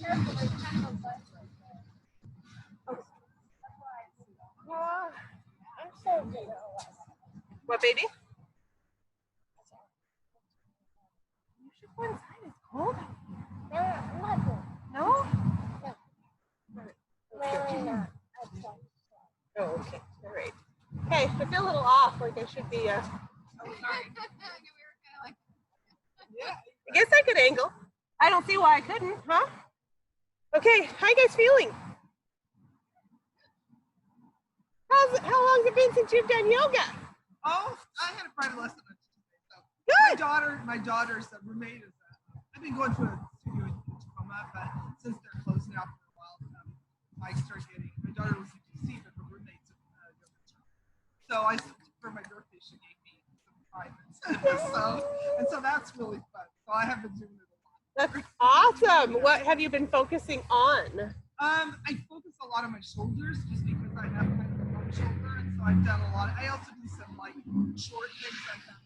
I'm so good. What, baby? You should go inside. It's cold. No, I'm not good. No? Really not. Oh, okay. All right. Okay, I feel a little off, like I should be. Oh, sorry. Yeah, I guess I could angle. I don't see why I couldn't, huh? Okay, how you guys feeling? How long has it been since you've done yoga? Oh, I had a private lesson on Tuesday. So Good. my daughter's roommate is. I've been going to a studio in Tacoma, but since they're closed now for a while, I started getting. My daughter was in DC, but her roommate's a yoga instructor. So for my birthday, she gave me some privates. so that's really fun. So I have been doing it a lot. That's awesome. What have you been focusing on? I focus a lot on my shoulders just because I have kind of a long shoulder, and so I've done a lot. I also do some like short things like that.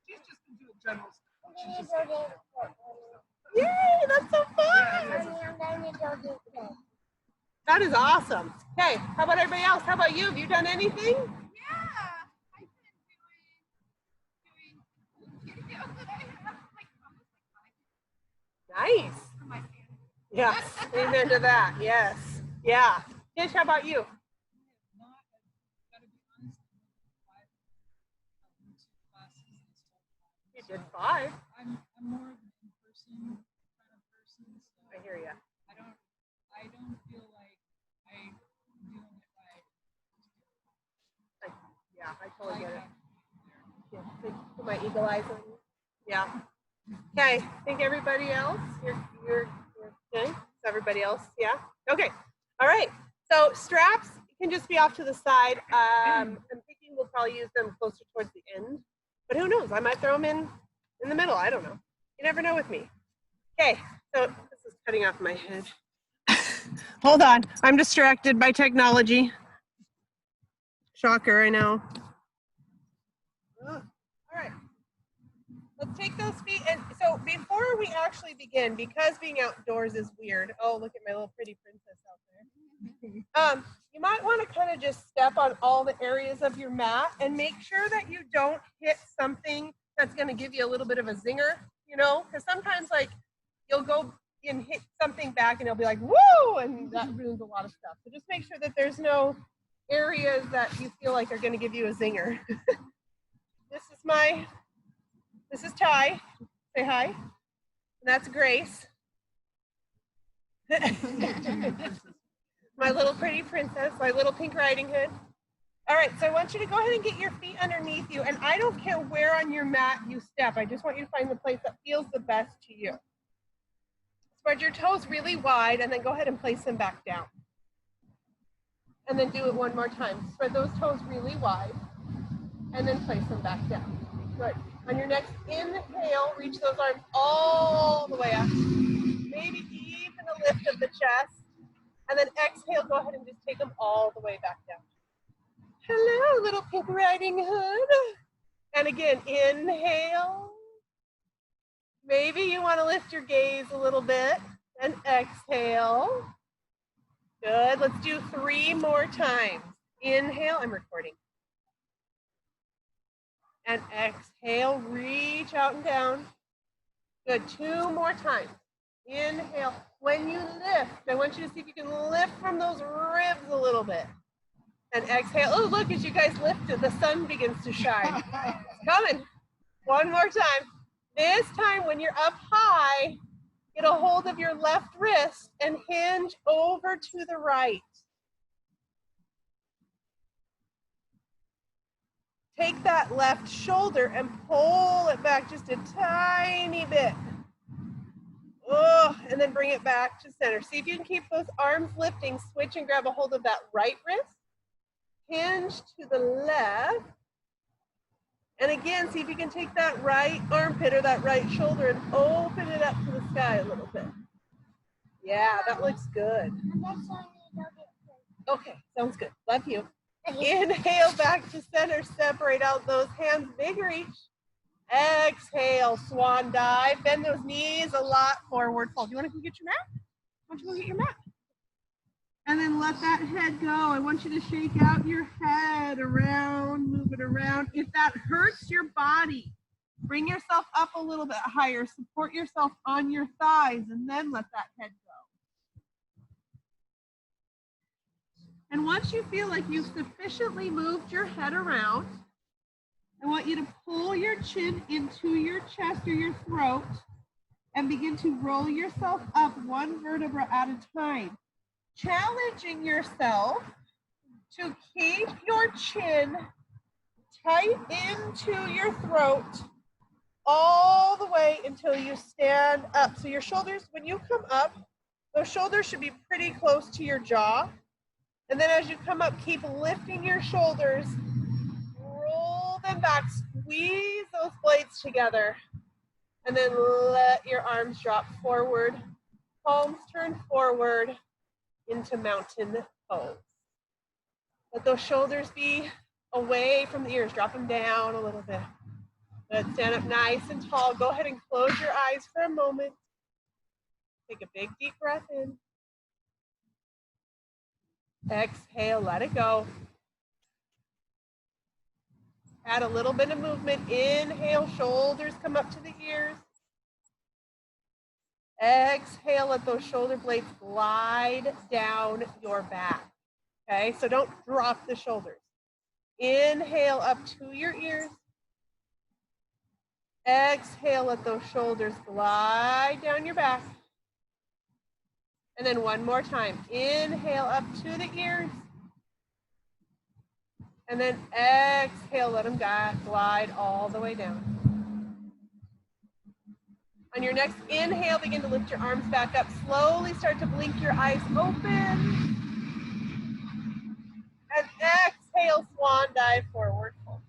She's just been doing general stuff. Yay, that's so fun. That is awesome. Okay, how about everybody else? How about you? Have you done anything? Yeah, I've been doing videos that I have like almost like 5 Nice. for my family. Yes, amen to that. Yes. Yeah. Tish, how about you? You did 5. I'm more of an in-person kind of person. So I hear you. I don't feel like I'm doing it right. Yeah, I totally get it. Yeah, put my eagle eyes on you. Yeah. Okay. I think everybody else. You're okay. Is everybody else? Yeah. Okay. All right. So straps can just be off to the side. I'm thinking we'll probably use them closer towards the end. But who knows? I might throw them in the middle. I don't know. You never know with me. Okay, so this is cutting off my head. Hold on. I'm distracted by technology. Shocker, I know. All right. Let's take those feet. And so before we actually begin, because being outdoors is weird. Oh, look at my little pretty princess out there. You might want to kind of just step on all the areas of your mat and make sure that you don't hit something that's going to give you a little bit of a zinger, you know, because sometimes like you'll go and hit something back and it'll be like, woo, and that ruins a lot of stuff. So just make sure that there's no areas that you feel like are going to give you a zinger. This is Ty. Say hi. And that's Grace. My little pretty princess, my little pink riding hood. All right, so I want you to go ahead and get your feet underneath you, and I don't care where on your mat you step. I just want you to find the place that feels the best to you. Spread your toes really wide, and then go ahead and place them back down. And then do it one more time. Spread those toes really wide, and then place them back down. Good. On your next inhale, reach those arms all the way up. Maybe even a lift of the chest. And then exhale, go ahead and just take them all the way back down. Hello, little pink riding hood. And again, inhale. Maybe you want to lift your gaze a little bit. And exhale. Good. Let's do 3 more times. Inhale. I'm recording. And exhale. Reach out and down. Good. 2 more times. Inhale. When you lift, I want you to see if you can lift from those ribs a little bit. And exhale. Oh, look, as you guys lift it, the sun begins to shine. It's coming. 1 more time. This time, when you're up high, get a hold of your left wrist and hinge over to the right. Take that left shoulder and pull it back just a tiny bit. Oh, and then bring it back to center. See if you can keep those arms lifting. Switch and grab a hold of that right wrist. Hinge to the left. And again, see if you can take that right armpit or that right shoulder and open it up to the sky a little bit. Yeah, that looks good. Okay, sounds good. Love you. Inhale back to center. Separate out those hands. Big reach. Exhale, swan dive. Bend those knees a lot, forward fold. Do you want to go get your mat? Why don't you go get your mat? And then let that head go. I want you to shake out your head around, move it around. If that hurts your body, bring yourself up a little bit higher. Support yourself on your thighs and then let that head go. And once you feel like you've sufficiently moved your head around, I want you to pull your chin into your chest or your throat and begin to roll yourself up one vertebra at a time, challenging yourself to keep your chin tight into your throat all the way until you stand up. So your shoulders, when you come up, those shoulders should be pretty close to your jaw. And then as you come up, keep lifting your shoulders, roll them back, squeeze those blades together, and then let your arms drop forward, palms turn forward into mountain pose. Let those shoulders be away from the ears, drop them down a little bit. Let's stand up nice and tall. Go ahead and close your eyes for a moment. Take a big deep breath in. Exhale, let it go. Add a little bit of movement. Inhale, shoulders come up to the ears. Exhale, let those shoulder blades glide down your back. Okay, so don't drop the shoulders. Inhale up to your ears. Exhale, let those shoulders glide down your back. And then one more time. Inhale up to the ears. And then exhale, let them glide all the way down. On your next inhale, begin to lift your arms back up. Slowly start to blink your eyes open. And exhale, swan dive forward fold.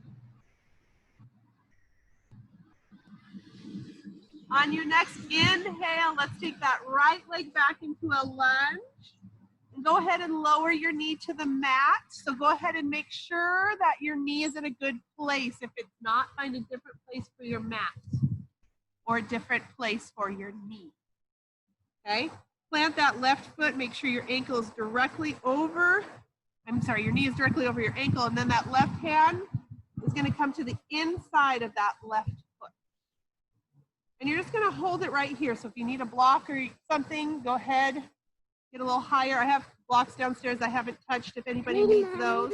On your next inhale, let's take that right leg back into a lunge. And go ahead and lower your knee to the mat. So go ahead and make sure that your knee is in a good place. If it's not, find a different place for your mat or a different place for your knee. Okay? Plant that left foot. Make sure your ankle is directly over. Your knee is directly over your ankle. And then that left hand is going to come to the inside of that left foot. And you're just going to hold it right here. So if you need a block or something, go ahead, get a little higher. I have blocks downstairs I haven't touched if anybody needs those.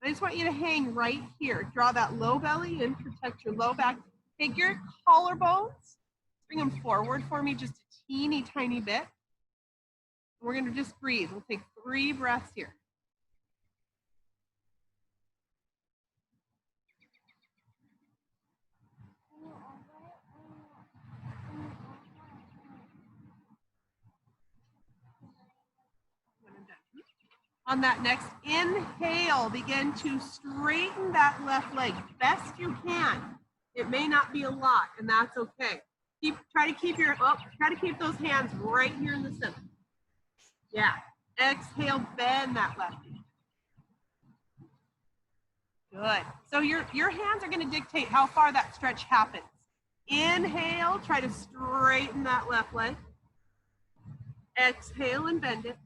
I just want you to hang right here. Draw that low belly in, protect your low back. Take your collarbones, bring them forward for me just a teeny tiny bit. We're going to just breathe. We'll take 3 breaths here. On that next inhale, begin to straighten that left leg best you can. It may not be a lot, and that's okay. Try to keep those hands right here in the center. Yeah. Exhale, bend that left knee. Good. So your hands are going to dictate how far that stretch happens. Inhale, try to straighten that left leg. Exhale and bend it.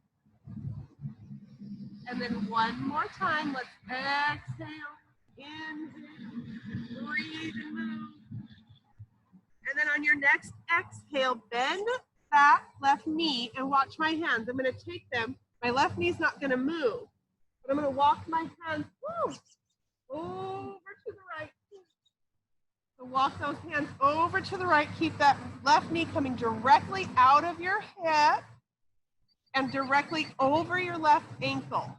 And then one more time, let's exhale, inhale, breathe and move. And then on your next exhale, bend that left knee and watch my hands. I'm going to take them. My left knee's not going to move, but I'm going to walk my hands over to the right. So walk those hands over to the right. Keep that left knee coming directly out of your hip and directly over your left ankle.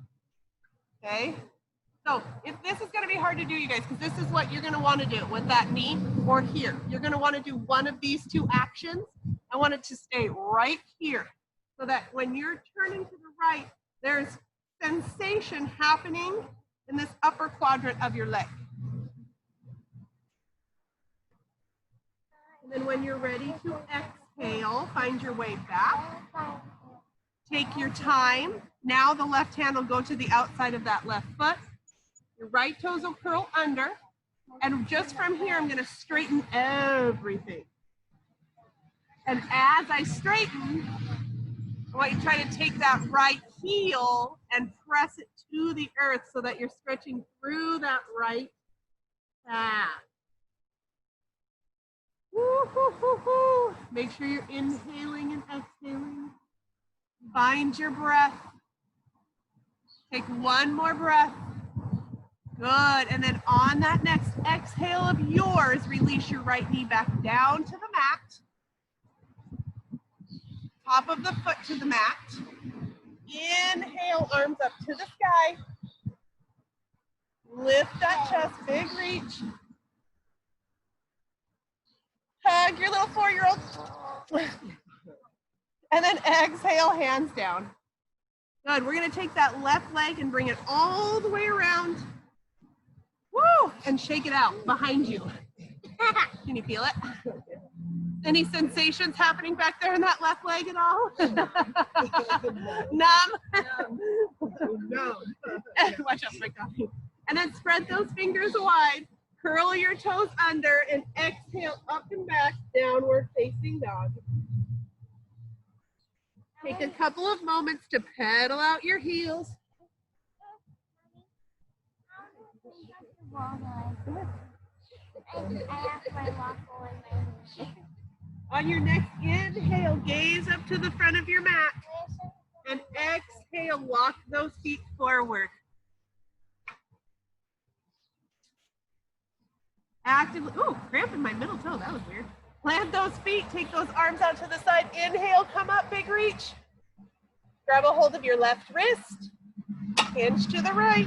Okay? So if this is going to be hard to do, you guys, because this is what you're going to want to do with that knee or here. You're going to want to do one of these 2 actions. I want it to stay right here so that when you're turning to the right, there's sensation happening in this upper quadrant of your leg. And then when you're ready to exhale, find your way back. Take your time. Now the left hand will go to the outside of that left foot. Your right toes will curl under. And just from here, I'm gonna straighten everything. And as I straighten, I want you to try to take that right heel and press it to the earth so that you're stretching through that right calf. Woo, hoo, hoo, hoo. Make sure you're inhaling and exhaling. Find your breath. Take one more breath. Good. And then on that next exhale of yours, release your right knee back down to the mat. Top of the foot to the mat. Inhale, arms up to the sky. Lift that chest, big reach. Hug your little 4-year-old. And then exhale, hands down. Good, we're gonna take that left leg and bring it all the way around. Woo, and shake it out behind you. Can you feel it? Any sensations happening back there in that left leg at all? Numb? No. Watch out, my coffee. And then spread those fingers wide. Curl your toes under and exhale up and back, downward facing dog. Take a couple of moments to pedal out your heels. On your next inhale, gaze up to the front of your mat. And exhale, walk those feet forward. Actively, ooh, cramp in my middle toe, that was weird. Plant those feet, take those arms out to the side. Inhale, come up, big reach. Grab a hold of your left wrist. Hinge to the right.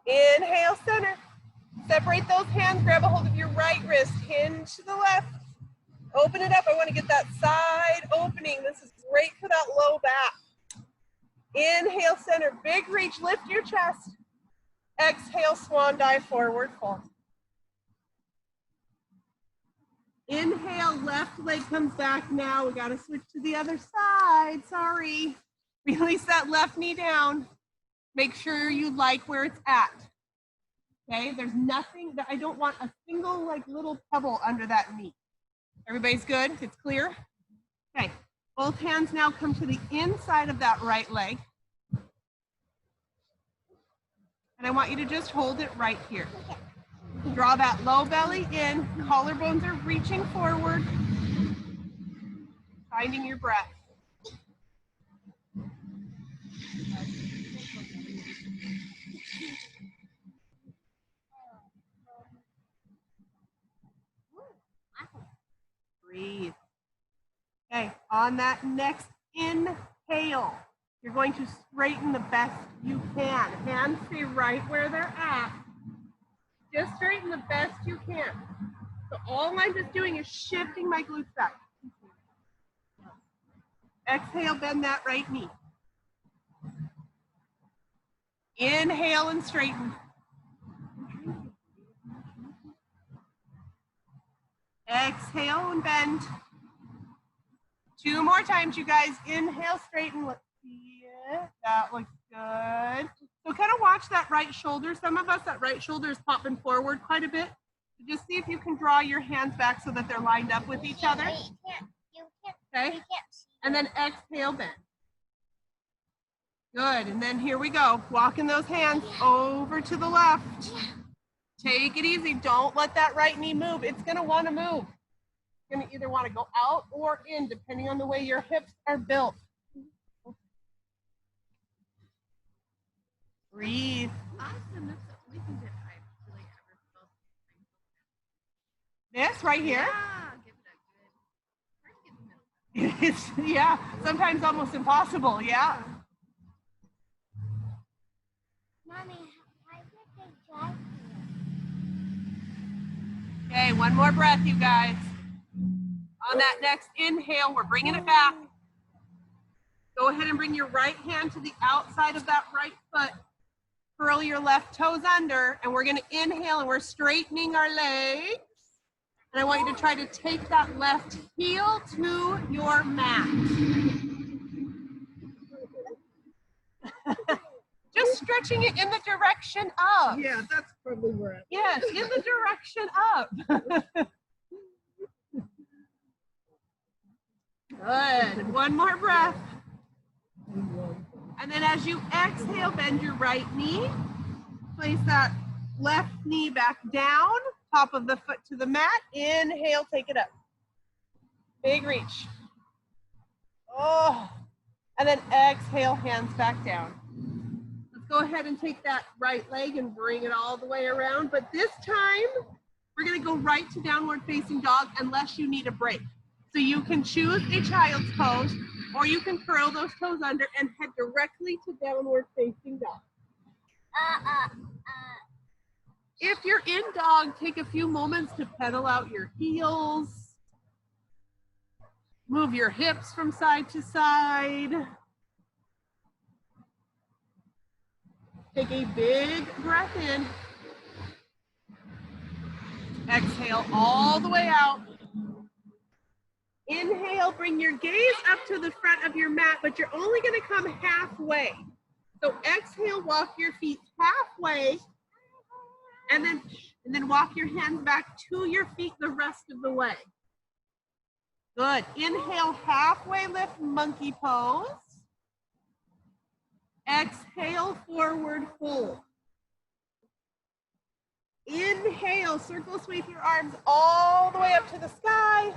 Inhale, center. Separate those hands, grab a hold of your right wrist. Hinge to the left. Open it up. I want to get that side opening. This is great for that low back. Inhale, center, big reach, lift your chest. Exhale, swan dive, forward fold. Inhale, left leg comes back now. We gotta switch to the other side, sorry. Release that left knee down. Make sure you like where it's at. Okay, there's nothing, I don't want a single like little pebble under that knee. Everybody's good, it's clear? Okay, both hands now come to the inside of that right leg. And I want you to just hold it right here. Draw that low belly in, collarbones are reaching forward. Finding your breath. Breathe. Okay, on that next inhale, you're going to straighten the best you can. Hands stay right where they're at. Just straighten the best you can. So all I'm just doing is shifting my glutes back. Exhale, bend that right knee. Inhale and straighten. Exhale and bend. 2 more times, you guys. Inhale, straighten. Let's see it. That looks good. So kind of watch that right shoulder. Some of us, that right shoulder is popping forward quite a bit. So just see if you can draw your hands back so that they're lined up with each other. Okay. And then exhale, bend. Good. And then here we go. Walking those hands over to the left. Take it easy. Don't let that right knee move. It's going to want to move. It's going to either want to go out or in, depending on the way your hips are built. Breathe. This right here? It's, yeah, sometimes almost impossible, yeah. Mommy, why did they drive here? Okay, one more breath, you guys. On that next inhale, we're bringing it back. Go ahead and bring your right hand to the outside of that right foot. Curl your left toes under, and we're gonna inhale, and we're straightening our legs. And I want you to try to take that left heel to your mat. Just stretching it in the direction up. Yeah, that's probably where it. Yes, in the direction up. Good. One more breath. And then as you exhale, bend your right knee. Place that left knee back down, top of the foot to the mat. Inhale, take it up. Big reach. Oh. And then exhale, hands back down. Let's go ahead and take that right leg and bring it all the way around. But this time, we're gonna go right to downward facing dog unless you need a break. So you can choose a child's pose, or you can curl those toes under and head directly to downward facing dog. If you're in dog, take a few moments to pedal out your heels. Move your hips from side to side. Take a big breath in. Exhale all the way out. Inhale, bring your gaze up to the front of your mat, but you're only going to come halfway. So exhale, walk your feet halfway, and then walk your hands back to your feet the rest of the way. Good. Inhale, halfway lift, monkey pose. Exhale, forward fold. Inhale, circle sweep your arms all the way up to the sky.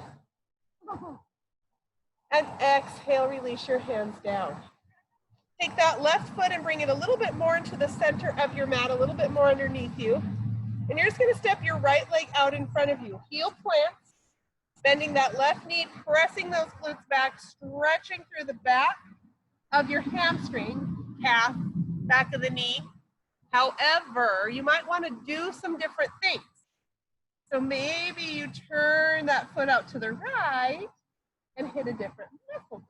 And exhale, release your hands down. Take that left foot and bring it a little bit more into the center of your mat, a little bit more underneath you. And you're just going to step your right leg out in front of you. Heel plants, bending that left knee, pressing those glutes back, stretching through the back of your hamstring, calf, back of the knee. However, you might want to do some different things. So maybe you turn that foot out to the right and hit a different muscle.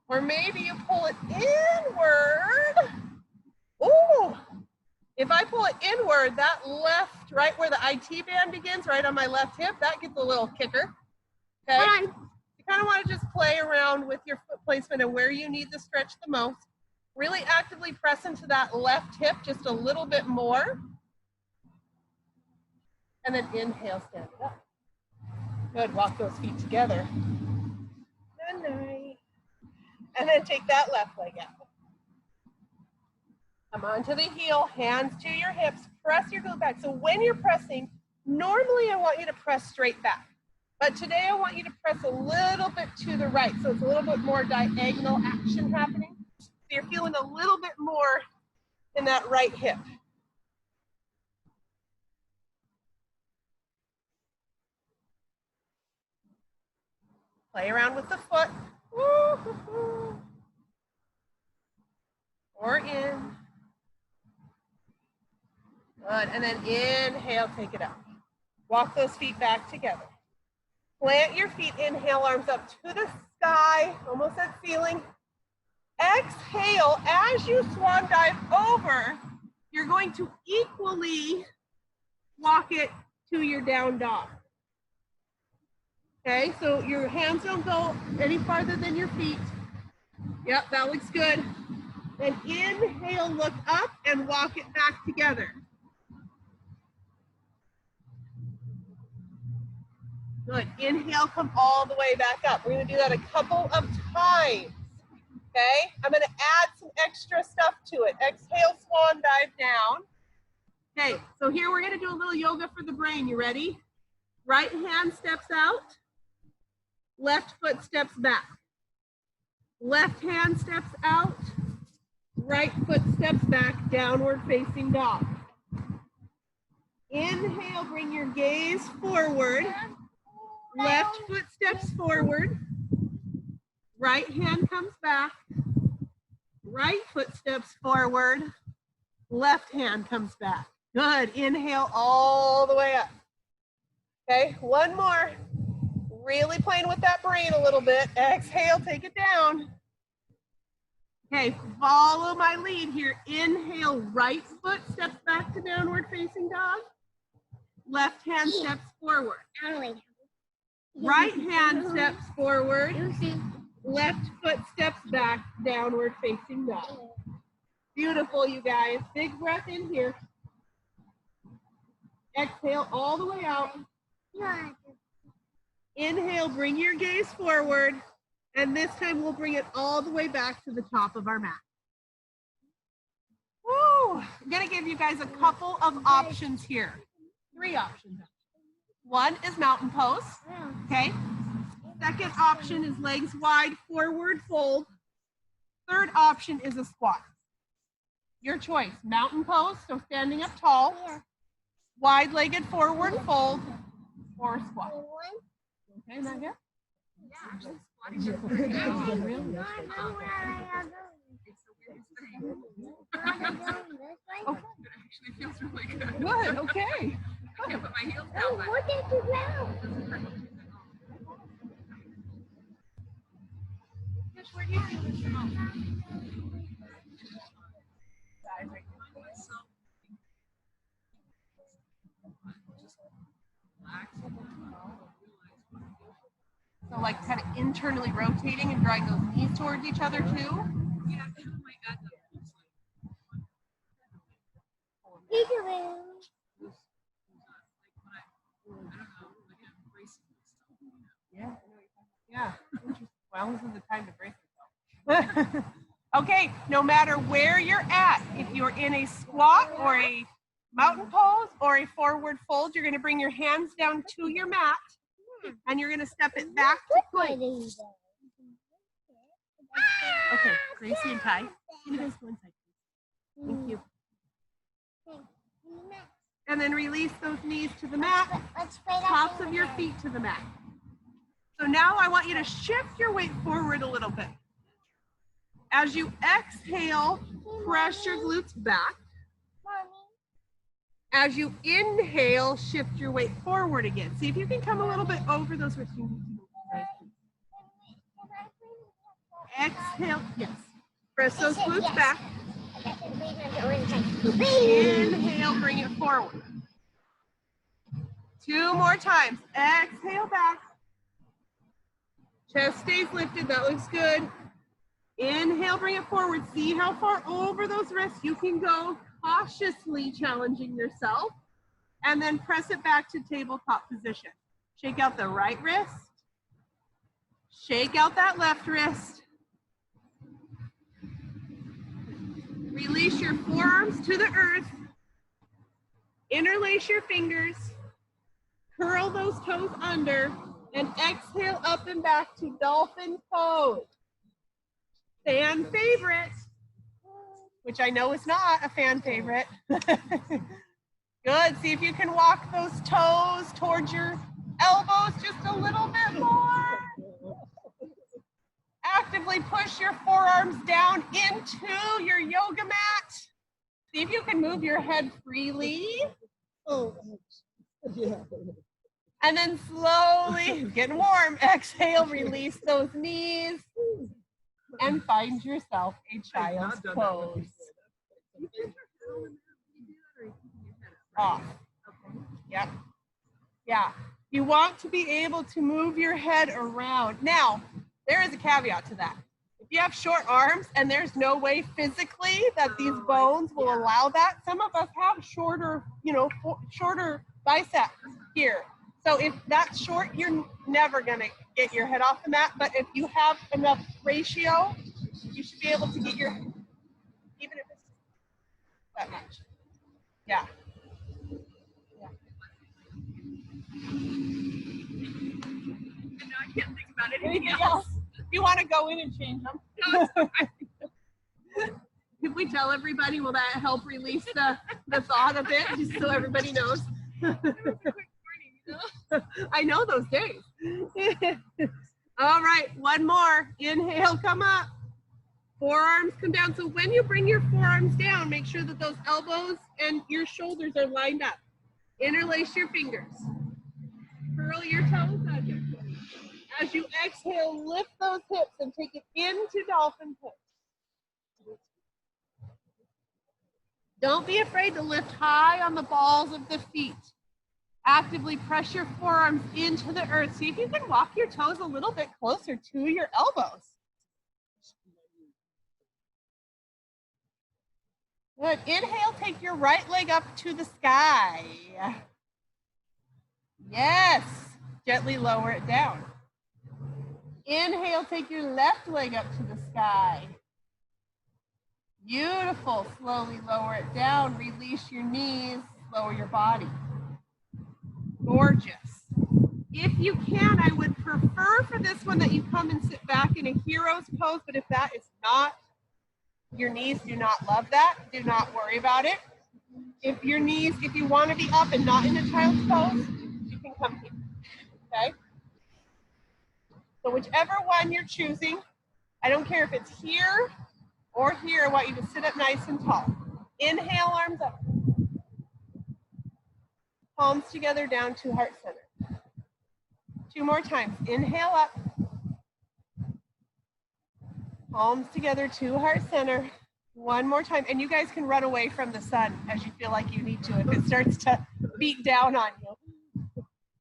Or maybe you pull it inward. Ooh, if I pull it inward, that left, right where the IT band begins, right on my left hip, that gets a little kicker. Okay? You kind of want to just play around with your foot placement and where you need to stretch the most. Really actively press into that left hip just a little bit more. And then inhale, stand it up. Good, walk those feet together. Good night. And then take that left leg out. Come onto the heel, hands to your hips, press your glute back. So when you're pressing, normally I want you to press straight back. But today I want you to press a little bit to the right. So it's a little bit more diagonal action happening. So you're feeling a little bit more in that right hip. Play around with the foot. Or in. Good, and then inhale, take it up. Walk those feet back together. Plant your feet, inhale, arms up to the sky, almost at ceiling. Exhale, as you swan dive over, you're going to equally walk it to your down dog. Okay, so your hands don't go any farther than your feet. Yep, that looks good. Then inhale, look up and walk it back together. Good. Inhale, come all the way back up. We're going to do that a couple of times. Okay? I'm going to add some extra stuff to it. Exhale, swan dive down. Okay, so here we're going to do a little yoga for the brain. You ready? Right hand steps out. Left foot steps back. Left hand steps out. Right foot steps back, downward facing dog. Inhale, bring your gaze forward. Left foot steps forward. Right hand comes back. Right foot steps forward. Left hand comes back. Good. Inhale all the way up. Okay, one more. Really playing with that brain a little bit. Exhale, take it down. Okay, follow my lead here. Inhale, right foot steps back to downward facing dog. Left hand steps forward. Right hand steps forward. Left foot steps back, downward facing dog. Beautiful, you guys. Big breath in here. Exhale all the way out. Yeah. Inhale, bring your gaze forward. And this time we'll bring it all the way back to the top of our mat. Woo! I'm gonna give you guys a couple of options here. 3 options. One is mountain pose, okay? Second option is legs wide, forward fold. Third option is a squat. Your choice, mountain pose, so standing up tall, wide-legged forward fold, or squat. Okay, not here? Yeah, actually squatting. Oh, really? No, I know where I am It's the weirdest thing. going. This way? Oh, It actually feels really good. good, okay. I can't put my heels down, Oh, but look at the ground. it doesn't hurt. Fish, where do you feel this the most? So like kind of internally rotating and drawing those knees towards each other too. Yeah, I feel my gut feels like Peekaboo. Yeah. Yeah. Well, this is the time to brace yourself. Okay, no matter where you're at, if you're in a squat or a mountain pose or a forward fold, you're going to bring your hands down to your mat and you're going to step it back to plank. Okay, Gracie and Ty, can you guys go inside, please? Thank you. And then release those knees to the mat, tops of your feet to the mat. So now I want you to shift your weight forward a little bit. As you exhale, press your glutes back. As you inhale, shift your weight forward again. See if you can come a little bit over those wrists. Exhale, yes. Press those glutes back. Inhale, bring it forward. 2 more times. Exhale back. Chest stays lifted, that looks good. Inhale, bring it forward. See how far over those wrists you can go, cautiously challenging yourself. And then press it back to tabletop position. Shake out the right wrist. Shake out that left wrist. Release your forearms to the earth. Interlace your fingers. Curl those toes under. And exhale up and back to dolphin pose. Fan favorite, which I know is not a fan favorite. Good, see if you can walk those toes towards your elbows just a little bit more. Actively push your forearms down into your yoga mat. See if you can move your head freely. Oh. And then slowly, getting warm, exhale, release those knees. And find yourself a child's pose. Off. Okay. Yep. Yeah. You want to be able to move your head around. Now, there is a caveat to that. If you have short arms and there's no way physically that these bones will allow that, some of us have shorter, shorter biceps here. So if that's short, you're never going to get your head off the mat. But if you have enough ratio, you should be able to get your, even if it's that much. Yeah. Yeah. And now I can't think about Anything else? You want to go in and change them? No, If we tell everybody, will that help release the thought a bit, just so everybody knows? I know those days. All right, one more. Inhale, come up. Forearms come down. So when you bring your forearms down, make sure that those elbows and your shoulders are lined up. Interlace your fingers. Curl your toes under. As you exhale, lift those hips and take it into dolphin pose. Don't be afraid to lift high on the balls of the feet. Actively press your forearms into the earth. See if you can walk your toes a little bit closer to your elbows. Good. Inhale, take your right leg up to the sky. Yes. Gently lower it down. Inhale, take your left leg up to the sky. Beautiful. Slowly lower it down. Release your knees. Lower your body. Gorgeous. If you can, I would prefer for this one that you come and sit back in a hero's pose, but if that is not, your knees do not love that, do not worry about it. If your knees, if you want to be up and not in a child's pose, you can come here, okay? So whichever one you're choosing, I don't care if it's here or here, I want you to sit up nice and tall. Inhale, arms up. Palms together down to heart center. 2 more times. Inhale up. Palms together to heart center. 1 more time. And you guys can run away from the sun as you feel like you need to if it starts to beat down on you.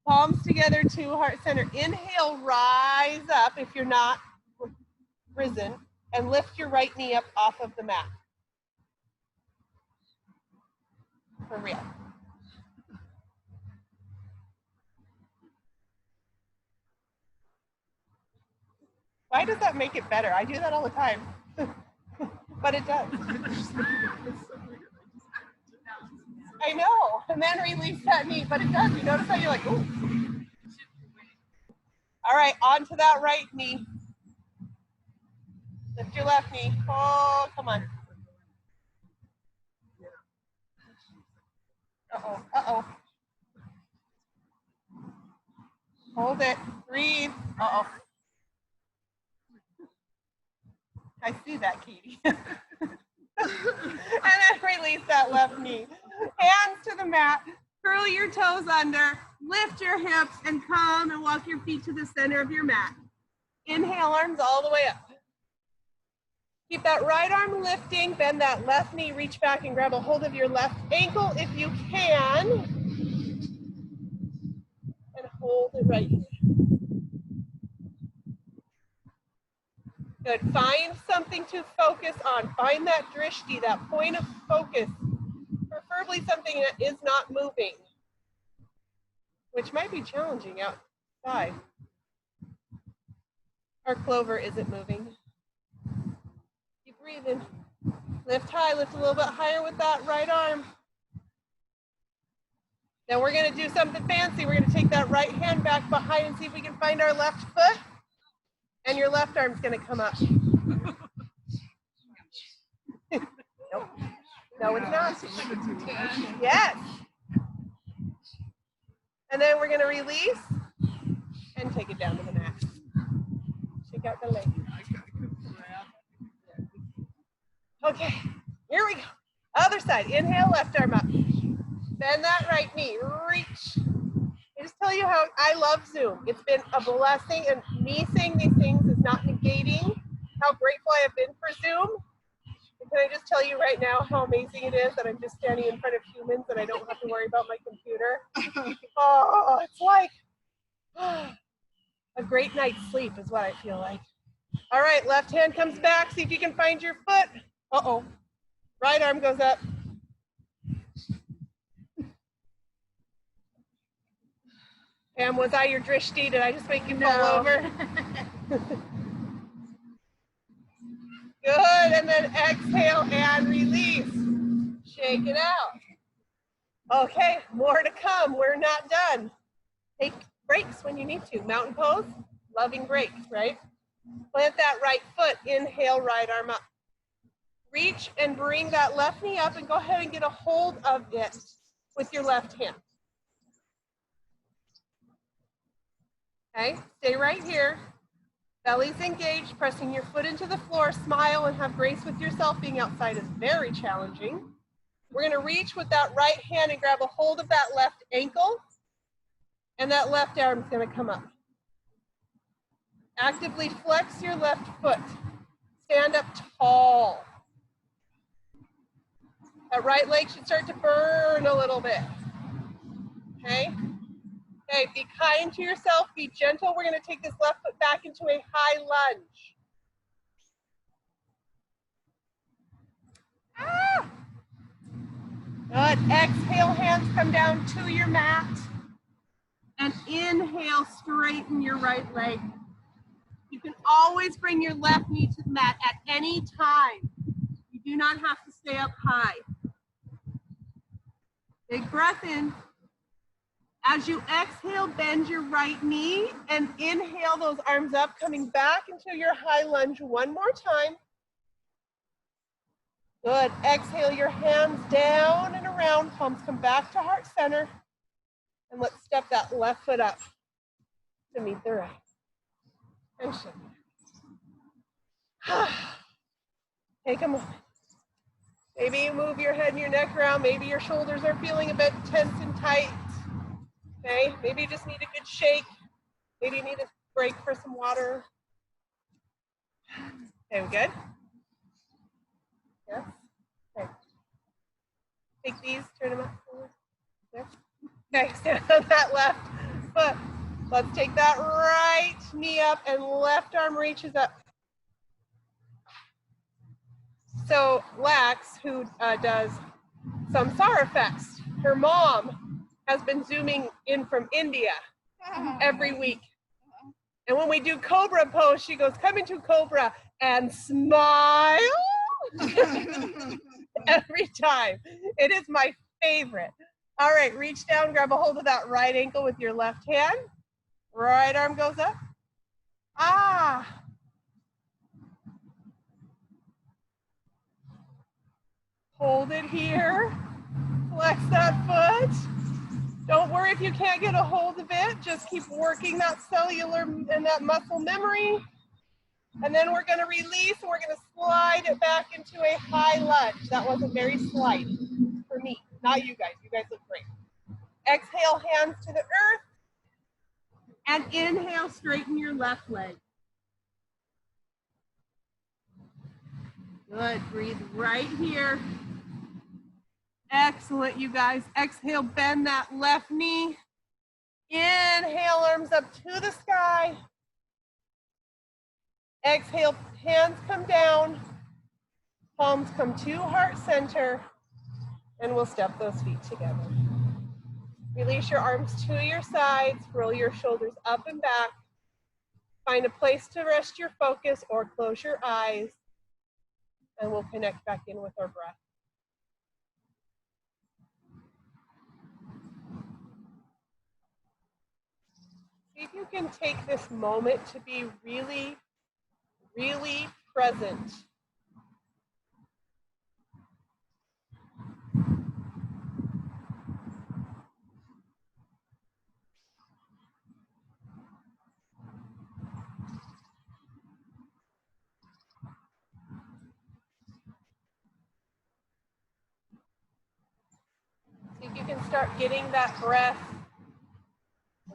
Palms together to heart center. Inhale, rise up if you're not risen, and lift your right knee up off of the mat. For real. Why does that make it better? I do that all the time. But it does. I know. And then release that knee, but it does. You notice how you're like, ooh. All right, onto that right knee. Lift your left knee. Oh, come on. Uh-oh, uh-oh. Hold it. Breathe. Uh-oh. I see that, Katie. And then release that left knee. Hands to the mat. Curl your toes under. Lift your hips and come and walk your feet to the center of your mat. Inhale, arms all the way up. Keep that right arm lifting. Bend that left knee. Reach back and grab a hold of your left ankle if you can. And hold it right here. Good. Find something to focus on. Find that drishti, that point of focus. Preferably something that is not moving, which might be challenging outside. Our clover isn't moving. Keep breathing. Lift high, lift a little bit higher with that right arm. Now we're going to do something fancy. We're going to take that right hand back behind and see if we can find our left foot. And your left arm's going to come up. Nope. No, it's not. Yes. And then we're going to release and take it down to the mat. Shake out the leg. Okay, here we go. Other side. Inhale, left arm up. Bend that right knee. Reach. I just tell you how I love Zoom. It's been a blessing, and me saying these things is not negating how grateful I have been for Zoom. And can I just tell you right now how amazing it is that I'm just standing in front of humans and I don't have to worry about my computer? Oh, it's like a great night's sleep is what I feel like. All right, left hand comes back. See if you can find your foot. Uh-oh. Right arm goes up. Pam, was I your drishti? Did I just make you fall over? Good, and then exhale and release. Shake it out. Okay, more to come. We're not done. Take breaks when you need to. Mountain pose, loving breaks, right? Plant that right foot. Inhale, right arm up. Reach and bring that left knee up and go ahead and get a hold of it with your left hand. Okay, stay right here. Belly's engaged, pressing your foot into the floor. Smile and have grace with yourself. Being outside is very challenging. We're going to reach with that right hand and grab a hold of that left ankle. And that left arm is going to come up. Actively flex your left foot. Stand up tall. That right leg should start to burn a little bit. Okay? Okay, be kind to yourself, be gentle. We're going to take this left foot back into a high lunge. Ah! Good. Exhale, hands come down to your mat. And inhale, straighten your right leg. You can always bring your left knee to the mat at any time. You do not have to stay up high. Big breath in. As you exhale, bend your right knee and inhale those arms up, coming back into your high lunge one more time. Good. Exhale your hands down and around. Palms come back to heart center. And let's step that left foot up to meet the right. And shift. Take a moment. Maybe you move your head and your neck around. Maybe your shoulders are feeling a bit tense and tight. Okay, maybe you just need a good shake. Maybe you need a break for some water. Okay, we good? Yes? Okay. Take these, turn them up. There. Okay, stand on that left foot. Let's take that right knee up and left arm reaches up. So Lax, who does Samsara effects, her mom has been zooming in from India every week. And when we do Cobra pose, she goes, come into Cobra and smile every time. It is my favorite. All right, reach down, grab a hold of that right ankle with your left hand. Right arm goes up. Ah. Hold it here. Flex that foot. Don't worry if you can't get a hold of it. Just keep working that cellular and that muscle memory. And then we're going to release and we're going to slide it back into a high lunge. That wasn't very sliding for me, not you guys. You guys look great. Exhale, hands to the earth. And inhale, straighten your left leg. Good, breathe right here. Excellent, you guys. Exhale, bend that left knee. Inhale, arms up to the sky. Exhale, hands come down. Palms come to heart center. And we'll step those feet together. Release your arms to your sides. Roll your shoulders up and back. Find a place to rest your focus or close your eyes. And we'll connect back in with our breath. See if you can take this moment to be really, really present. See if you can start getting that breath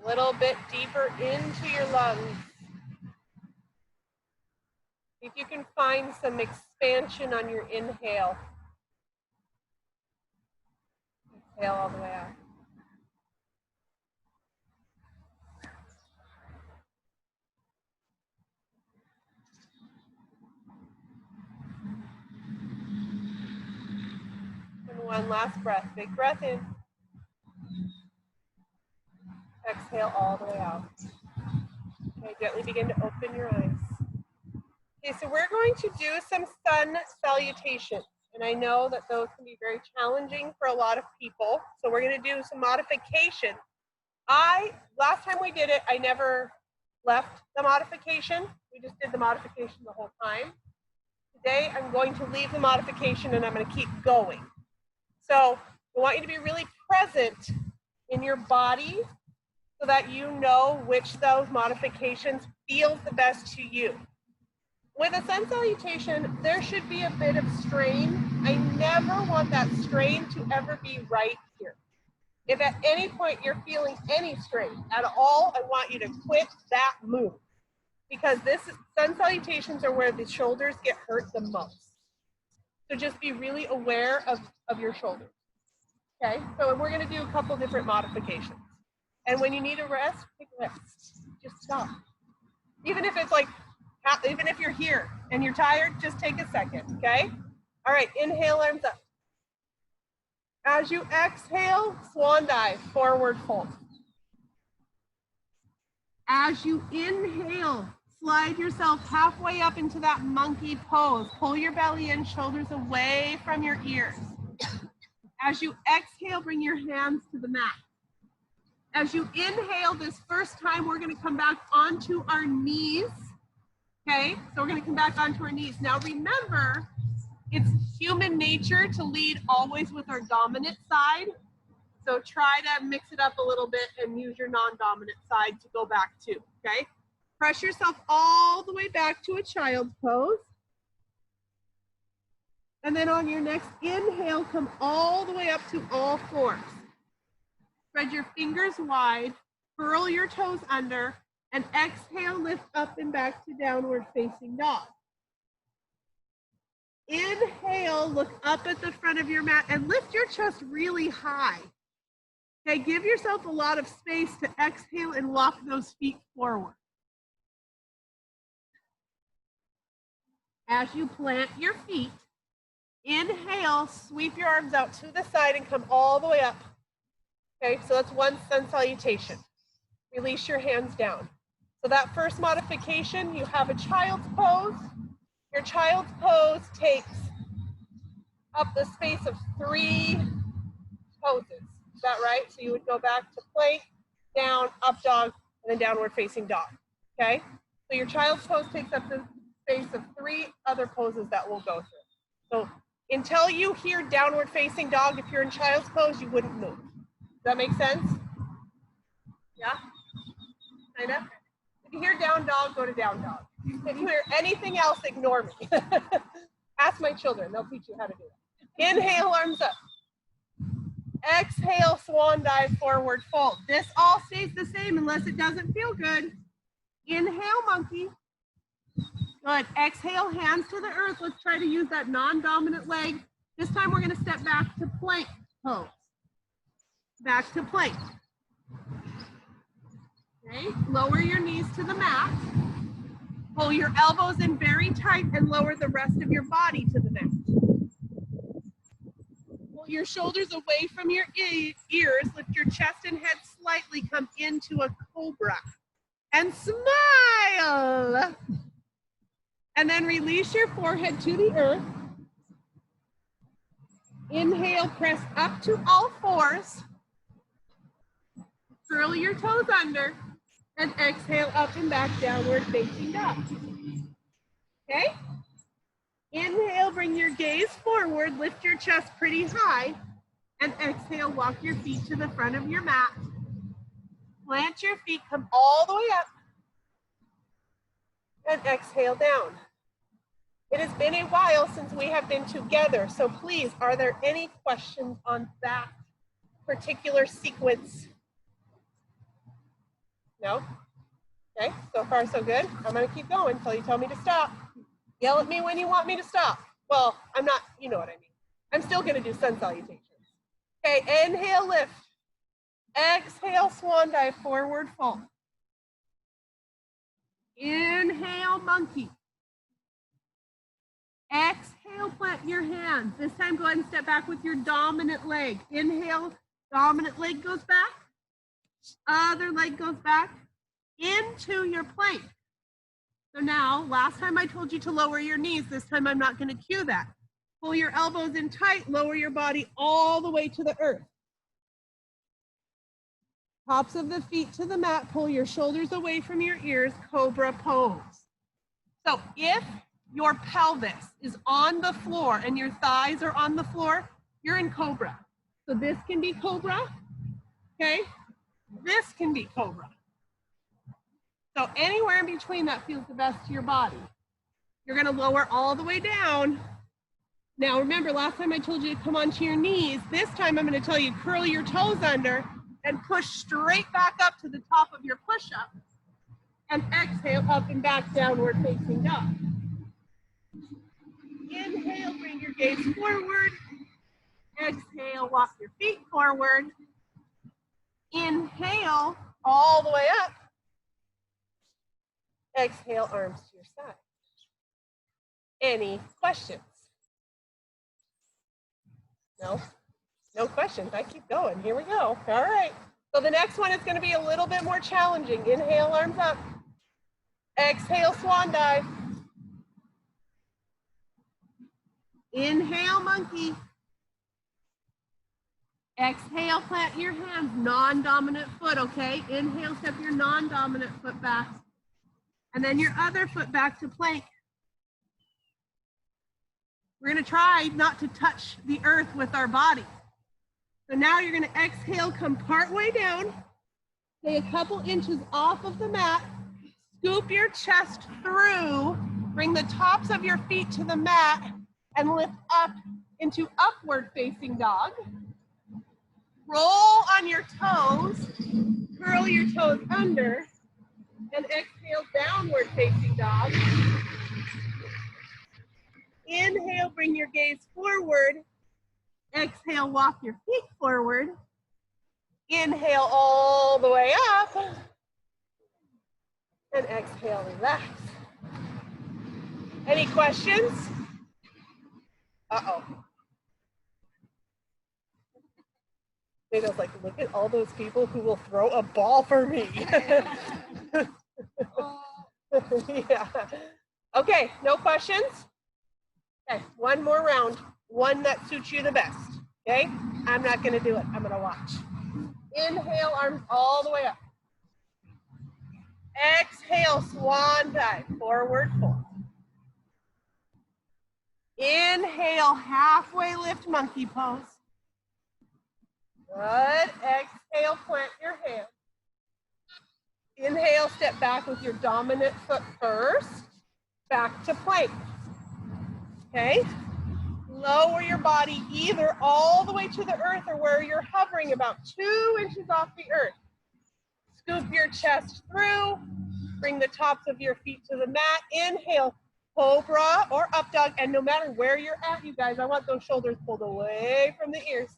a little bit deeper into your lungs. See if you can find some expansion on your inhale. Exhale all the way out. And one last breath. Big breath in. Exhale all the way out. Okay, gently begin to open your eyes. Okay, so we're going to do some sun salutations. And I know that those can be very challenging for a lot of people. So we're going to do some modification. Last time we did it, I never left the modification. We just did the modification the whole time. Today, I'm going to leave the modification and I'm going to keep going. So I want you to be really present in your body so that you know which those modifications feels the best to you. With a sun salutation, there should be a bit of strain. I never want that strain to ever be right here. If at any point you're feeling any strain at all, I want you to quit that move. Because sun salutations are where the shoulders get hurt the most. So just be really aware of your shoulders. Okay, so we're gonna do a couple different modifications. And when you need a rest, take a rest. Just stop. Even if it's like, even if you're here and you're tired, just take a second, okay? All right, inhale, arms up. As you exhale, swan dive, forward fold. As you inhale, slide yourself halfway up into that monkey pose. Pull your belly in, shoulders away from your ears. As you exhale, bring your hands to the mat. As you inhale this first time, we're going to come back onto our knees. Okay, so we're going to come back onto our knees. Now remember, it's human nature to lead always with our dominant side. So try to mix it up a little bit and use your non-dominant side to go back to, okay? Press yourself all the way back to a child's pose. And then on your next inhale, come all the way up to all fours. Spread your fingers wide, curl your toes under, and exhale, lift up and back to downward facing dog. Inhale, look up at the front of your mat and lift your chest really high. Okay, give yourself a lot of space to exhale and walk those feet forward. As you plant your feet, inhale, sweep your arms out to the side and come all the way up. Okay, so that's one sun salutation. Release your hands down. So that first modification, you have a child's pose. Your child's pose takes up the space of 3 poses. Is that right? So you would go back to plank, down, up dog, and then downward facing dog. Okay? So your child's pose takes up the space of 3 other poses that we'll go through. So until you hear downward facing dog, if you're in child's pose, you wouldn't move. Does that make sense? Yeah? Kinda? If you hear down dog, go to down dog. If you hear anything else, ignore me. Ask my children, they'll teach you how to do it. Inhale, arms up. Exhale, swan dive, forward fold. This all stays the same unless it doesn't feel good. Inhale, monkey. Good. Exhale, hands to the earth. Let's try to use that non-dominant leg. This time we're going to step back to plank pose. Back to plank. Okay, lower your knees to the mat. Pull your elbows in very tight and lower the rest of your body to the mat. Pull your shoulders away from your ears. Lift your chest and head slightly. Come into a cobra. And smile. And then release your forehead to the earth. Inhale, press up to all fours. Curl your toes under. And exhale, up and back, downward facing dog. Okay? Inhale, bring your gaze forward, lift your chest pretty high, and exhale, walk your feet to the front of your mat. Plant your feet, come all the way up, and exhale down. It has been a while since we have been together, so please, are there any questions on that particular sequence? No? Okay, so far so good. I'm gonna keep going until you tell me to stop. Yell at me when you want me to stop. Well, I'm not, you know what I mean. I'm still gonna do sun salutations. Okay, inhale, lift. Exhale, swan dive, forward fold. Inhale, monkey. Exhale, plant your hands. This time, go ahead and step back with your dominant leg. Inhale, dominant leg goes back. Other leg goes back into your plank. So now, last time I told you to lower your knees. This time I'm not going to cue that. Pull your elbows in tight, lower your body all the way to the earth. Tops of the feet to the mat, pull your shoulders away from your ears, cobra pose. So if your pelvis is on the floor and your thighs are on the floor, you're in cobra. So this can be cobra, okay? This can be cobra. So anywhere in between that feels the best to your body. You're gonna lower all the way down. Now remember, last time I told you to come onto your knees. This time I'm gonna tell you curl your toes under and push straight back up to the top of your push-up. And exhale, up and back, downward facing dog. Inhale, bring your gaze forward. Exhale, walk your feet forward. Inhale, all the way up. Exhale, arms to your side. Any questions? No? No questions. I keep going. Here we go. All right. So the next one is going to be a little bit more challenging. Inhale, arms up. Exhale, swan dive. Inhale, monkey. Exhale, plant your hands, non-dominant foot, okay? Inhale, step your non-dominant foot back. And then your other foot back to plank. We're gonna try not to touch the earth with our body. So now you're gonna exhale, come part way down, stay a couple inches off of the mat, scoop your chest through, bring the tops of your feet to the mat, and lift up into upward facing dog. Roll on your toes, curl your toes under, and exhale, downward facing dog. Inhale, bring your gaze forward. Exhale, walk your feet forward. Inhale all the way up. And exhale, relax. Any questions? Uh-oh. Nato's like, look at all those people who will throw a ball for me. Yeah. Okay, no questions? Okay, one more round. One that suits you the best. Okay? I'm not gonna do it. I'm gonna watch. Inhale, arms all the way up. Exhale, swan dive, forward fold. Inhale, halfway lift, monkey pose. Good. Exhale, plant your hands. Inhale, step back with your dominant foot first. Back to plank. Okay? Lower your body either all the way to the earth or where you're hovering about 2 inches off the earth. Scoop your chest through. Bring the tops of your feet to the mat. Inhale, cobra or up dog. And no matter where you're at, you guys, I want those shoulders pulled away from the ears.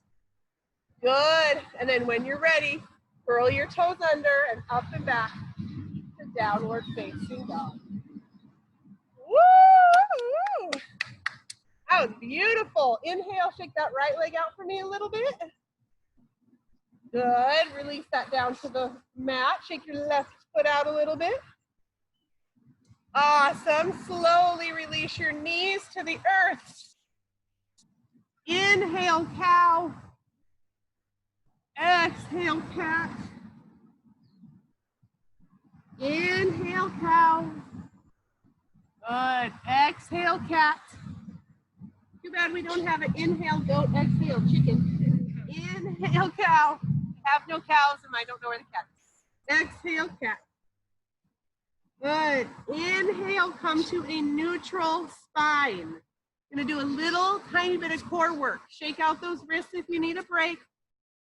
Good. And then when you're ready, curl your toes under and up and back to downward facing dog. Woo! That was beautiful. Inhale, shake that right leg out for me a little bit. Good. Release that down to the mat. Shake your left foot out a little bit. Awesome. Slowly release your knees to the earth. Inhale, cow. Exhale, cat. Inhale, cow. Good. Exhale, cat. Too bad we don't have an inhale, goat, exhale, chicken. Inhale, cow. Have no cows, and I don't know where the cat is. Exhale, cat. Good. Inhale, come to a neutral spine. Gonna do a little tiny bit of core work. Shake out those wrists if you need a break.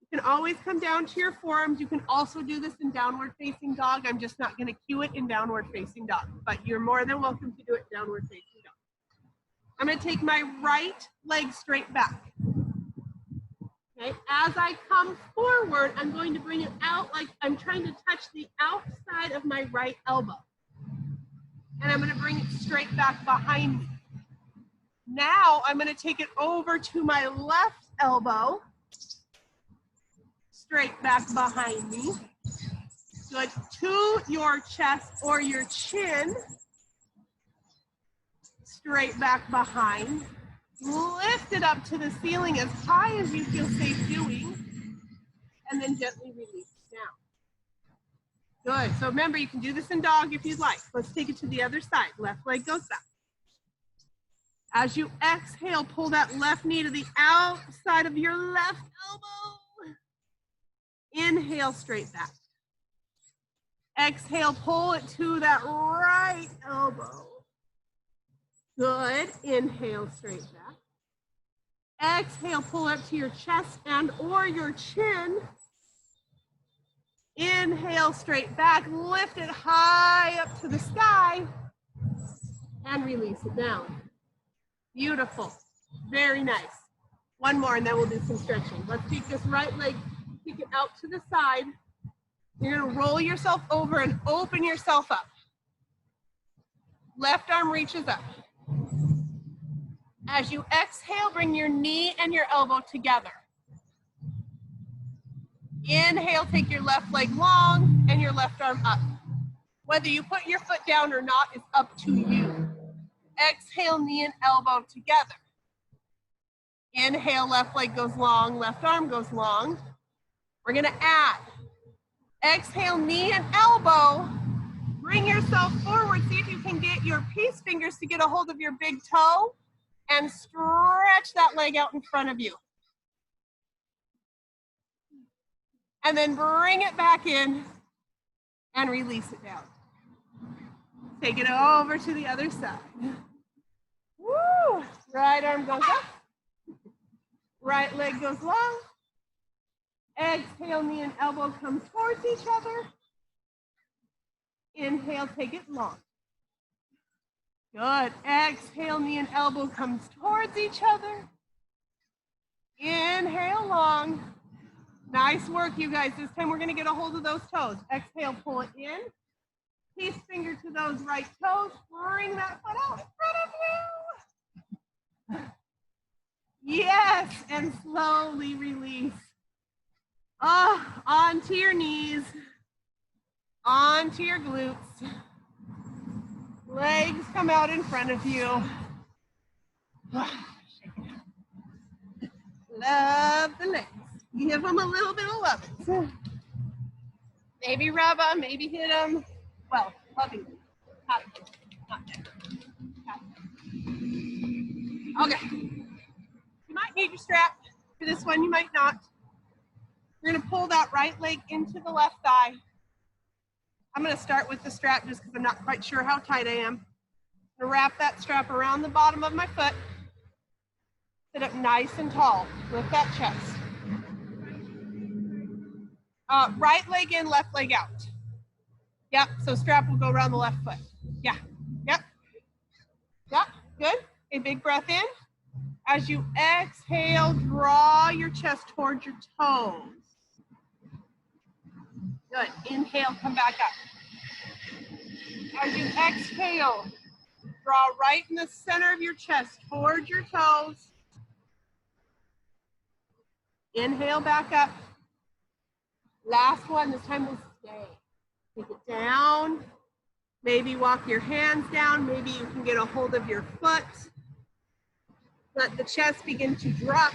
You can always come down to your forearms. You can also do this in downward facing dog. I'm just not gonna cue it in downward facing dog, but you're more than welcome to do it downward facing dog. I'm gonna take my right leg straight back. Okay, as I come forward, I'm going to bring it out like I'm trying to touch the outside of my right elbow. And I'm gonna bring it straight back behind me. Now I'm gonna take it over to my left elbow, straight back behind me. Good, to your chest or your chin, straight back behind. Lift it up to the ceiling as high as you feel safe doing, and then gently release it down. Good, so remember you can do this in dog if you'd like. Let's take it to the other side. Left leg goes back. As you exhale, pull that left knee to the outside of your left elbow. Inhale, straight back. Exhale, pull it to that right elbow. Good. Inhale, straight back. Exhale, pull up to your chest and or your chin. Inhale, straight back. Lift it high up to the sky and release it down. Beautiful. Very nice. One more and then we'll do some stretching. Let's take this right leg, kick it out to the side. You're gonna roll yourself over and open yourself up. Left arm reaches up. As you exhale, bring your knee and your elbow together. Inhale, take your left leg long and your left arm up. Whether you put your foot down or not is up to you. Exhale, knee and elbow together. Inhale, left leg goes long, left arm goes long. We're gonna add. Exhale, knee and elbow. Bring yourself forward. See if you can get your peace fingers to get a hold of your big toe and stretch that leg out in front of you. And then bring it back in and release it down. Take it over to the other side. Woo! Right arm goes up. Right leg goes long. Exhale, knee and elbow come towards each other. Inhale, take it long. Good. Exhale, knee and elbow comes towards each other. Inhale, long. Nice work, you guys. This time we're going to get a hold of those toes. Exhale, pull it in. Peace finger to those right toes. Bring that foot out in front of you. Yes, and slowly release. Onto your knees. Onto your glutes. Legs come out in front of you. Love the legs. Give them a little bit of love. Maybe rub them, maybe hit them. Well, loving them. Not there. Okay. You might need your strap for this one, you might not. You're gonna pull that right leg into the left thigh. I'm gonna start with the strap just because I'm not quite sure how tight I am. I'm gonna wrap that strap around the bottom of my foot. Sit up nice and tall. Lift that chest. Right leg in, left leg out. Yep, so strap will go around the left foot. Yeah, yep. Yep, good. A big breath in. As you exhale, draw your chest towards your toes. Good, inhale, come back up. As you exhale, draw right in the center of your chest towards your toes. Inhale, back up. Last one, this time we'll stay. Take it down. Maybe walk your hands down. Maybe you can get a hold of your foot. Let the chest begin to drop.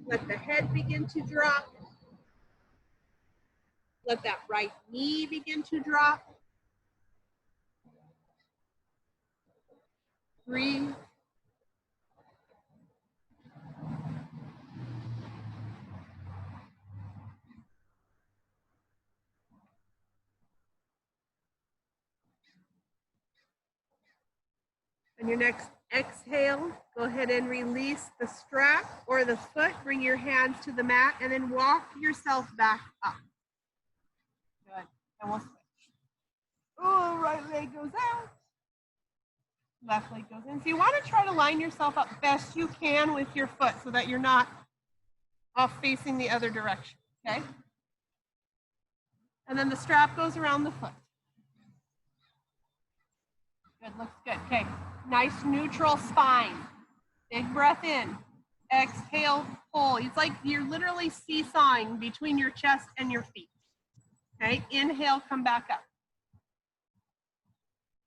Let the head begin to drop. Let that right knee begin to drop. Breathe. On your next exhale, go ahead and release the strap or the foot. Bring your hands to the mat and then walk yourself back up. Good. And we'll switch. Oh, right leg goes out. Left leg goes in. So you want to try to line yourself up best you can with your foot so that you're not off facing the other direction, okay? And then the strap goes around the foot. Good, looks good. Okay, nice neutral spine. Big breath in. Exhale, pull. It's like you're literally seesawing between your chest and your feet. Okay, inhale, come back up.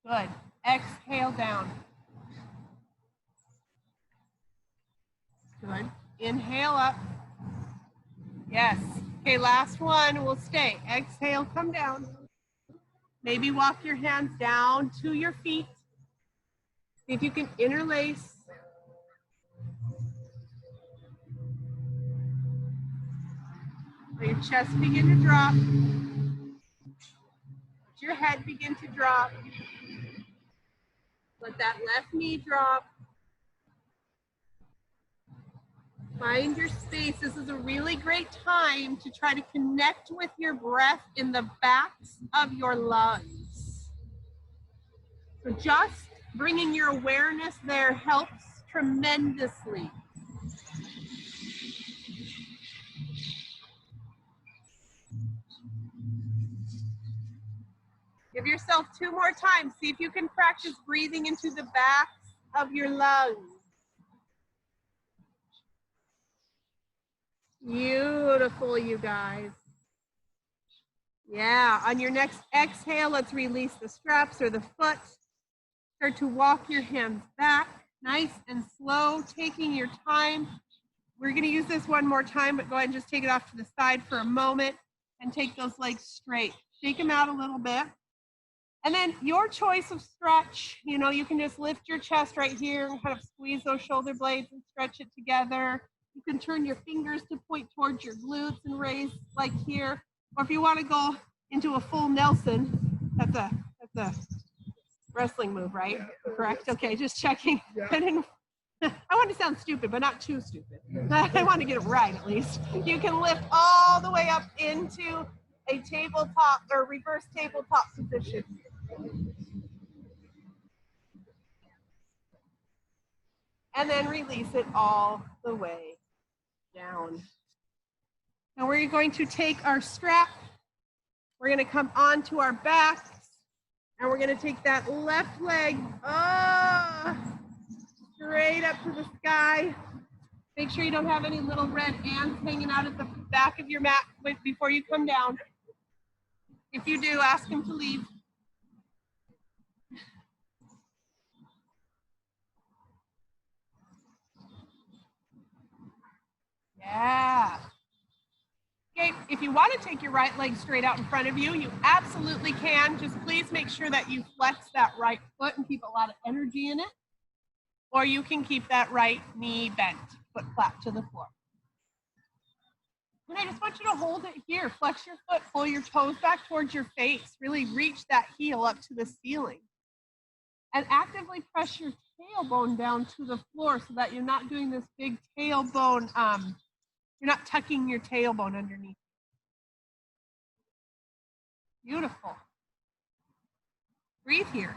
Good. Exhale down. Good. Inhale up. Yes. Okay, last one. We'll stay. Exhale, come down. Maybe walk your hands down to your feet. See if you can interlace. Let your chest begin to drop. Let your head begin to drop. Let that left knee drop. Find your space. This is a really great time to try to connect with your breath in the backs of your lungs. So just bringing your awareness there helps tremendously. Give yourself 2 more times. See if you can practice breathing into the backs of your lungs. Beautiful. Beautiful, you guys. Yeah, on your next exhale, let's release the straps or the foot. Start to walk your hands back, nice and slow, taking your time. We're gonna use this one more time, but go ahead and just take it off to the side for a moment and take those legs straight. Shake them out a little bit. And then your choice of stretch, you know, you can just lift your chest right here and kind of squeeze those shoulder blades and stretch it together. You can turn your fingers to point towards your glutes and raise like here. Or if you want to go into a full Nelson, that's a wrestling move, right? Correct? Okay, just checking. Yeah. I want to sound stupid, but not too stupid. I want to get it right at least. You can lift all the way up into a tabletop or reverse tabletop position. And then release it all the way down. Now we're going to take our strap. We're going to come onto our backs. And we're going to take that left leg straight up to the sky. Make sure you don't have any little red ants hanging out at the back of your mat before you come down. If you do, ask them to leave. Yeah. Okay, if you want to take your right leg straight out in front of you, you absolutely can. Just please make sure that you flex that right foot and keep a lot of energy in it. Or you can keep that right knee bent, foot flat to the floor. And I just want you to hold it here. Flex your foot, pull your toes back towards your face. Really reach that heel up to the ceiling. And actively press your tailbone down to the floor so that you're not doing this big tailbone, you're not tucking your tailbone underneath. Beautiful. Breathe here.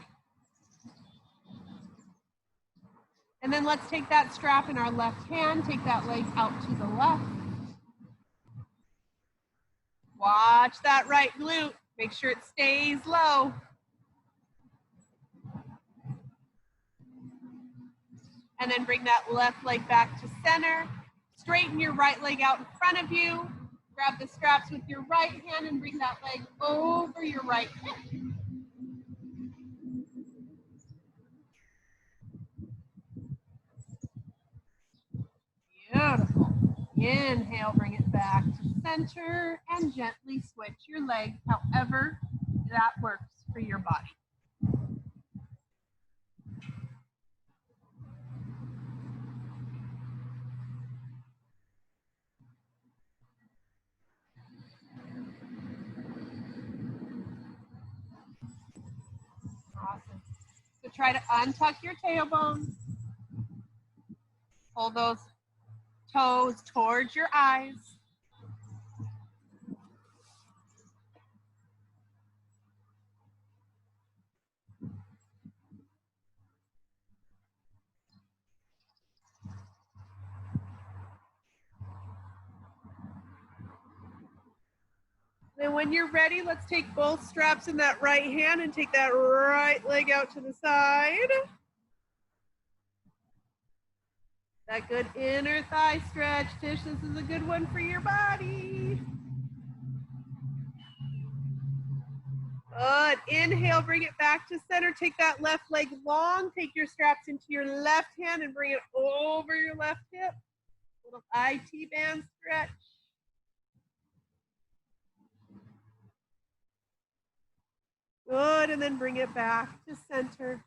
And then let's take that strap in our left hand, take that leg out to the left. Watch that right glute. Make sure it stays low. And then bring that left leg back to center. Straighten your right leg out in front of you. Grab the straps with your right hand and bring that leg over your right hip. Beautiful. Inhale, bring it back to center and gently switch your legs however that works for your body. Awesome. So try to untuck your tailbone. Pull those toes towards your eyes. Then when you're ready, let's take both straps in that right hand and take that right leg out to the side. That good inner thigh stretch. Tish, this is a good one for your body. Good. Inhale, bring it back to center. Take that left leg long. Take your straps into your left hand and bring it over your left hip. Little IT band stretch. Good, and then bring it back to center.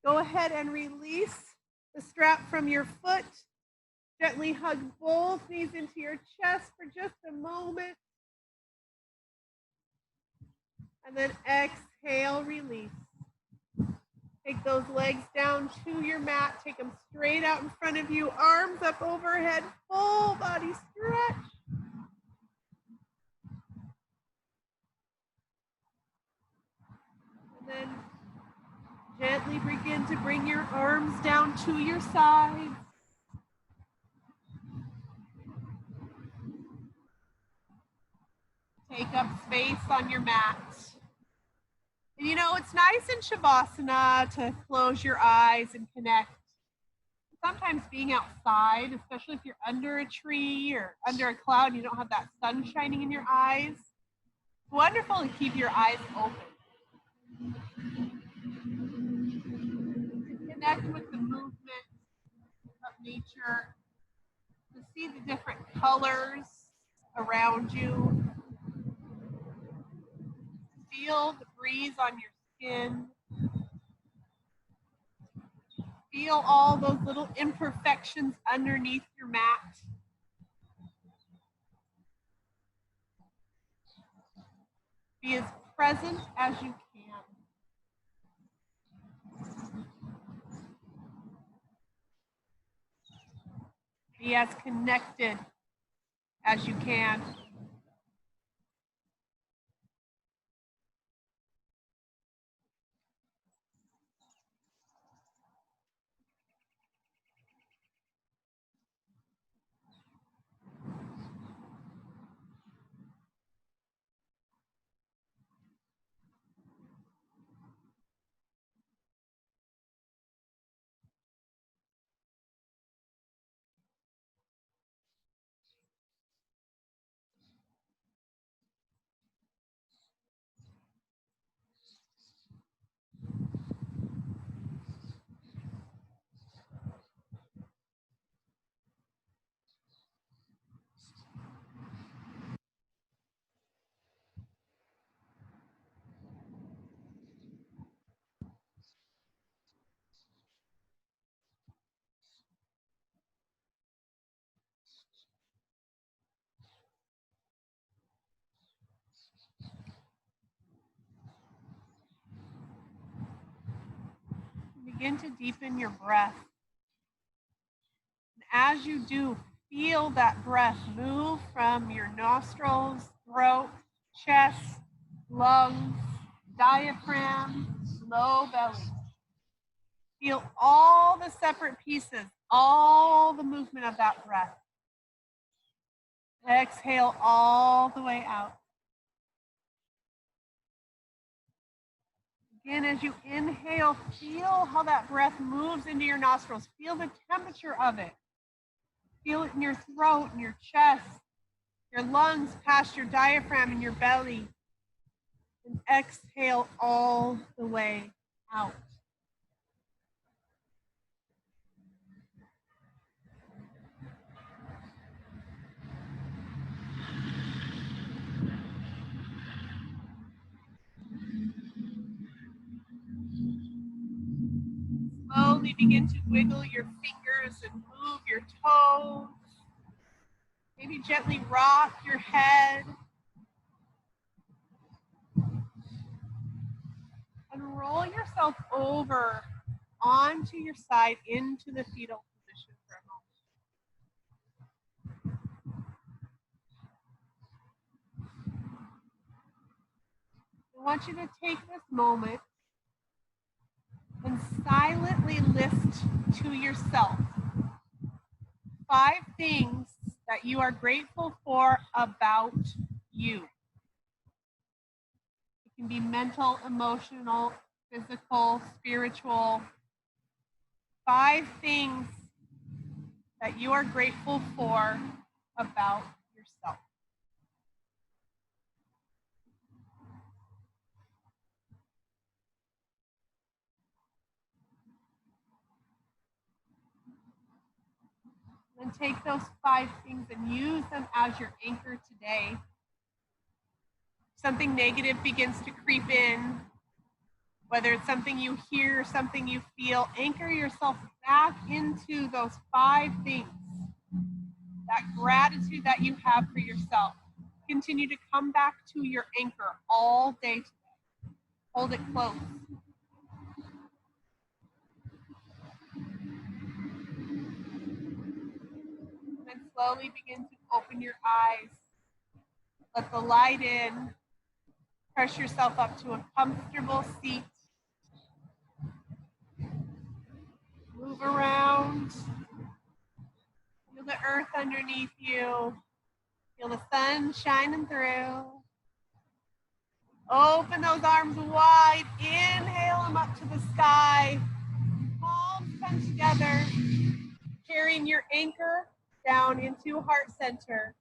Go ahead and release the strap from your foot. Gently hug both knees into your chest for just a moment. And then exhale, release. Take those legs down to your mat. Take them straight out in front of you. Arms up overhead, full body stretch. And then gently begin to bring your arms down to your sides. Take up space on your mat. And you know, it's nice in Shavasana to close your eyes and connect. sometimes being outside, especially if you're under a tree or under a cloud and you don't have that sun shining in your eyes, it's wonderful to keep your eyes open. To connect with the movement of nature, to see the different colors around you, feel the breeze on your skin, feel all those little imperfections underneath your mat. Be as present as you can. Be as connected as you can. Begin to deepen your breath. And as you do, feel that breath move from your nostrils, throat, chest, lungs, diaphragm, low belly. Feel all the separate pieces, all the movement of that breath. Exhale all the way out. Again, as you inhale, feel how that breath moves into your nostrils. Feel the temperature of it. Feel it in your throat, in your chest, your lungs, past your diaphragm, and your belly. And exhale all the way out. Slowly begin to wiggle your fingers and move your toes. Maybe gently rock your head. And roll yourself over onto your side into the fetal position for a moment. I want you to take this moment and silently list to yourself 5 things that you are grateful for about you. It can be mental, emotional, physical, spiritual. 5 things that you are grateful for about yourself. And take those 5 things and use them as your anchor today. Something negative begins to creep in, whether it's something you hear, something you feel, anchor yourself back into those 5 things. That gratitude that you have for yourself. Continue to come back to your anchor all day today. Hold it close. And slowly begin to open your eyes. Let the light in. Press yourself up to a comfortable seat. Move around. Feel the earth underneath you. Feel the sun shining through. Open those arms wide. Inhale them up to the sky. Palms come together. carrying your anchor down into heart center.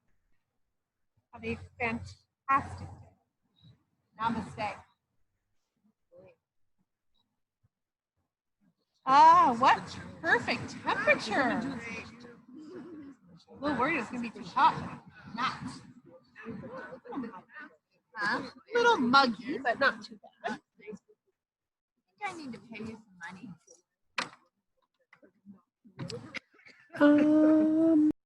Have a fantastic day. Namaste. Ah, what perfect temperature. A little worried it's going to be too hot, but not. Huh? A little muggy, but not too bad. I think I need to pay you some money.